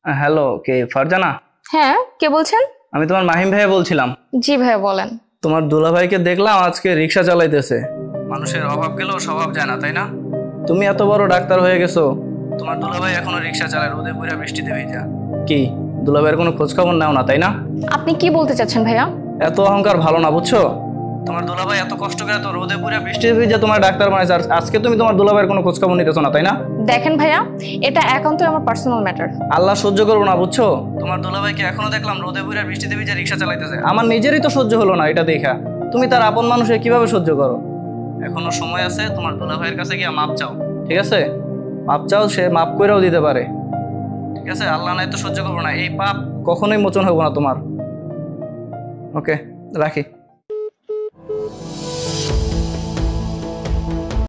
Hello, কে ফারজানা? হ্যাঁ, কে বলছেন? আমি তোমার মাহিম ভাইয়া বলছিলাম। জি ভাইয়া বলেন। তোমার দুলাভাইকে দেখলাম আজকে রিক্সা চালাইতেছে। মানুষের অভাব গেলেও স্বভাব যায় না, তাই না? তুমি এত বড় ডাক্তার হয়ে গেছো, তোমার দুলাভাই এখনো রিক্সা চালায় রোদে পুরা বৃষ্টিতে ভিজা। কি দুলাভাইয়ের কোনো খোঁজ খবর নাও না, তাই না? আপনি কি বলতে চাচ্ছেন ভাইয়া? এত অহংকার ভালো না, বুঝছো? তোমার দুলাভাই এত কষ্ট করে তো রোদে পুরা বৃষ্টিতে ভিজা তোমার ডাক্তার বানাইছে, আর আজকে তুমি তোমার দুলাভাইয়ের কোনো খোঁজ খবর নিতেছো না, তাই না? দেখেন ভাইয়া, এটা একান্তই আমার পার্সোনাল ম্যাটার। আল্লাহ সহ্য করবো না, বুঝছো? তোমার দুলাভাইকে এখনো দেখলাম রোদে পুরা বৃষ্টিতে ভিজা রিক্সা চালাইতেছে। আমার নিজেরই তো সহ্য হলো না এটা দেখা। তুমি তার আপন মানুষে কিভাবে সহ্য করো? এখনো সময় আছে, তোমার দুলাভাইয়ের কাছে গিয়ে মাপ চাও, ঠিক আছে? মাপ চাও, সে মাপ করেও দিতে পারে, ঠিক আছে? আল্লাহ নাই তো সহ্য করবো না, এই পাপ কখনোই মোচন হবো না তোমার। ওকে, রাখি।